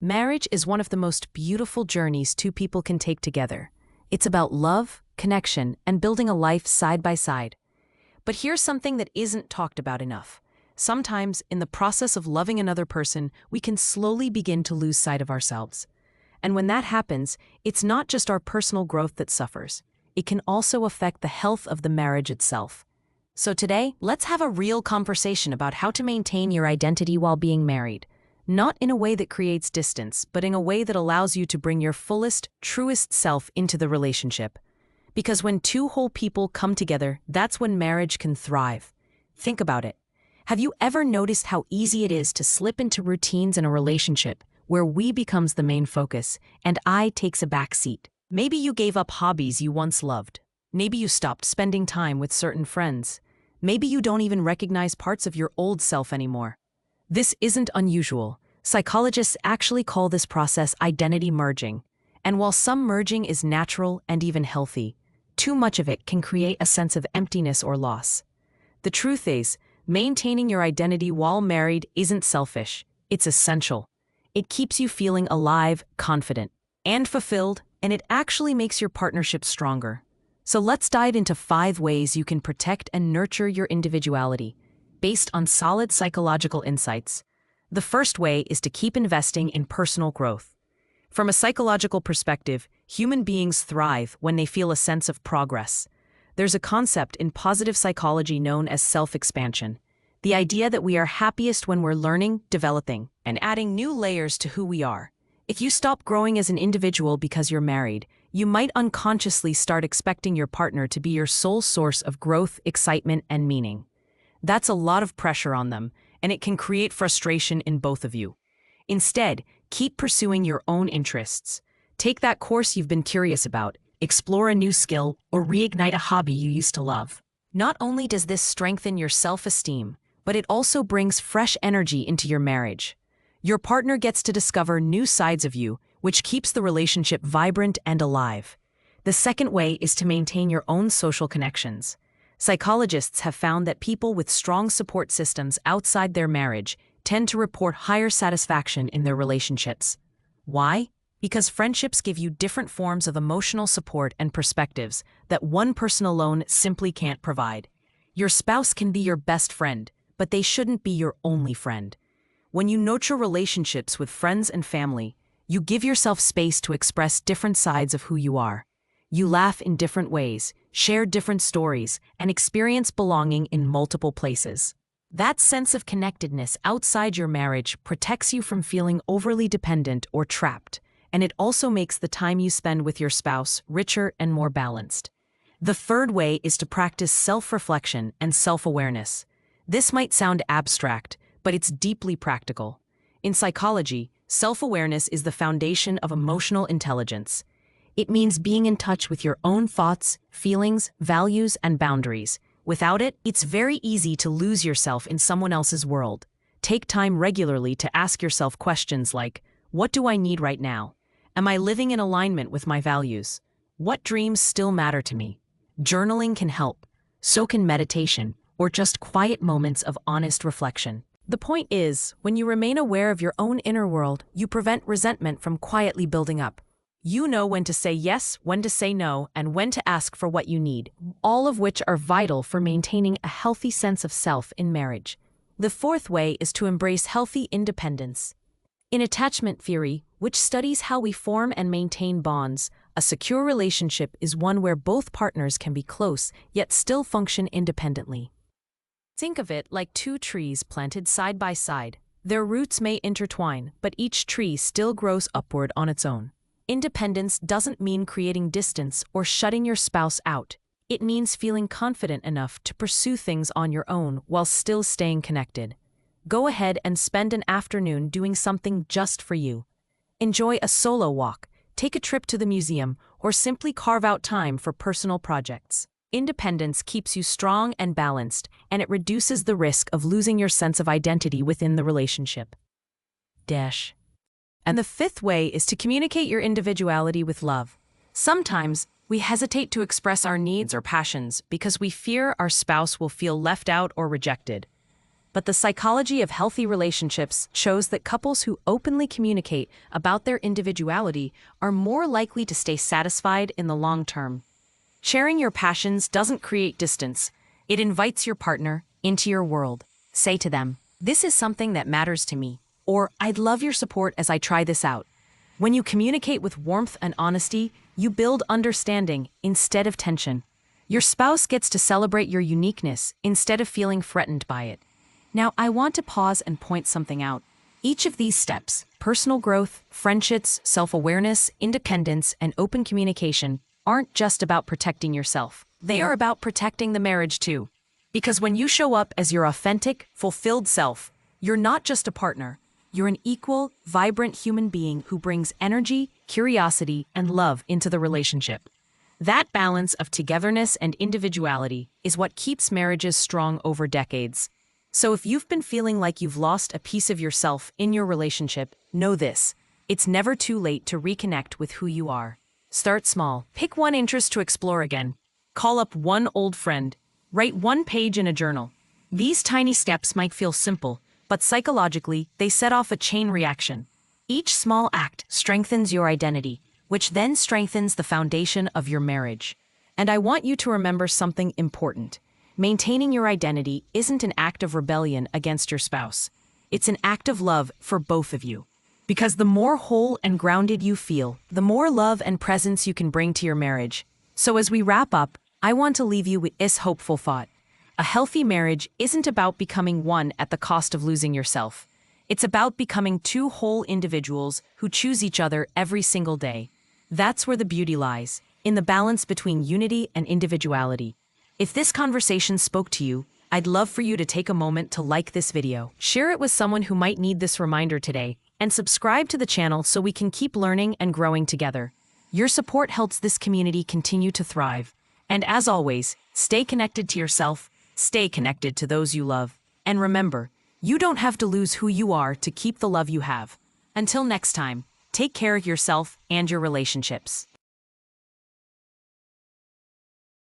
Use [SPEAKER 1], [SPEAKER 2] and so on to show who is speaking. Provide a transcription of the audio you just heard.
[SPEAKER 1] Marriage is one of the most beautiful journeys two people can take together. It's about love, connection, and building a life side by side. But here's something that isn't talked about enough. Sometimes, in the process of loving another person, we can slowly begin to lose sight of ourselves. And when that happens, it's not just our personal growth that suffers. It can also affect the health of the marriage itself. So today, let's have a real conversation about how to maintain your identity while being married. Not in a way that creates distance, but in a way that allows you to bring your fullest, truest self into the relationship. Because when two whole people come together, that's when marriage can thrive. Think about it. Have you ever noticed how easy it is to slip into routines in a relationship where we becomes the main focus and I takes a back seat? Maybe you gave up hobbies you once loved. Maybe you stopped spending time with certain friends. Maybe you don't even recognize parts of your old self anymore. This isn't unusual. Psychologists actually call this process identity merging. And while some merging is natural and even healthy, too much of it can create a sense of emptiness or loss. The truth is, maintaining your identity while married isn't selfish, it's essential. It keeps you feeling alive, confident, and fulfilled, and it actually makes your partnership stronger. So let's dive into 5 ways you can protect and nurture your individuality, based on solid psychological insights. The first way is to keep investing in personal growth. From a psychological perspective, human beings thrive when they feel a sense of progress. There's a concept in positive psychology known as self-expansion, the idea that we are happiest when we're learning, developing, and adding new layers to who we are. If you stop growing as an individual because you're married, you might unconsciously start expecting your partner to be your sole source of growth, excitement, and meaning. That's a lot of pressure on them, and it can create frustration in both of you. Instead, keep pursuing your own interests. Take that course you've been curious about, explore a new skill, or reignite a hobby you used to love. Not only does this strengthen your self-esteem, but it also brings fresh energy into your marriage. Your partner gets to discover new sides of you, which keeps the relationship vibrant and alive. The second way is to maintain your own social connections. Psychologists have found that people with strong support systems outside their marriage tend to report higher satisfaction in their relationships. Why? Because friendships give you different forms of emotional support and perspectives that one person alone simply can't provide. Your spouse can be your best friend, but they shouldn't be your only friend. When you nurture relationships with friends and family, you give yourself space to express different sides of who you are. You laugh in different ways, share different stories, and experience belonging in multiple places. That sense of connectedness outside your marriage protects you from feeling overly dependent or trapped, and it also makes the time you spend with your spouse richer and more balanced. The third way is to practice self-reflection and self-awareness. This might sound abstract, but it's deeply practical. In psychology, self-awareness is the foundation of emotional intelligence. It means being in touch with your own thoughts, feelings, values, and boundaries. Without it, it's very easy to lose yourself in someone else's world. Take time regularly to ask yourself questions like, what do I need right now? Am I living in alignment with my values? What dreams still matter to me? Journaling can help. So can meditation, or just quiet moments of honest reflection. The point is, when you remain aware of your own inner world, you prevent resentment from quietly building up. You know when to say yes, when to say no, and when to ask for what you need, all of which are vital for maintaining a healthy sense of self in marriage. The fourth way is to embrace healthy independence. In attachment theory, which studies how we form and maintain bonds, a secure relationship is one where both partners can be close, yet still function independently. Think of it like 2 trees planted side by side. Their roots may intertwine, but each tree still grows upward on its own. Independence doesn't mean creating distance or shutting your spouse out. It means feeling confident enough to pursue things on your own while still staying connected. Go ahead and spend an afternoon doing something just for you. Enjoy a solo walk, take a trip to the museum, or simply carve out time for personal projects. Independence keeps you strong and balanced, and it reduces the risk of losing your sense of identity within the relationship. And the fifth way is to communicate your individuality with love. Sometimes, we hesitate to express our needs or passions because we fear our spouse will feel left out or rejected. but the psychology of healthy relationships shows that couples who openly communicate about their individuality are more likely to stay satisfied in the long term. Sharing your passions doesn't create distance. It invites your partner into your world. Say to them, "This is something that matters to me," or "I'd love your support as I try this out." When you communicate with warmth and honesty, you build understanding instead of tension. Your spouse gets to celebrate your uniqueness instead of feeling threatened by it. Now, I want to pause and point something out. Each of these steps, personal growth, friendships, self-awareness, independence, and open communication, aren't just about protecting yourself. They are about protecting the marriage too. Because when you show up as your authentic, fulfilled self, you're not just a partner. You're an equal, vibrant human being who brings energy, curiosity, and love into the relationship. That balance of togetherness and individuality is what keeps marriages strong over decades. So if you've been feeling like you've lost a piece of yourself in your relationship, know this: it's never too late to reconnect with who you are. Start small. Pick one interest to explore again. Call up one old friend. Write one page in a journal. These tiny steps might feel simple, but psychologically, they set off a chain reaction. Each small act strengthens your identity, which then strengthens the foundation of your marriage. And I want you to remember something important. Maintaining your identity isn't an act of rebellion against your spouse. It's an act of love for both of you. Because the more whole and grounded you feel, the more love and presence you can bring to your marriage. So as we wrap up, I want to leave you with this hopeful thought. A healthy marriage isn't about becoming one at the cost of losing yourself. It's about becoming two whole individuals who choose each other every single day. That's where the beauty lies, in the balance between unity and individuality. If this conversation spoke to you, I'd love for you to take a moment to like this video, share it with someone who might need this reminder today, and subscribe to the channel so we can keep learning and growing together. Your support helps this community continue to thrive. And as always, stay connected to yourself, stay connected to those you love, and remember, you don't have to lose who you are to keep the love you have. Until next time, take care of yourself and your relationships.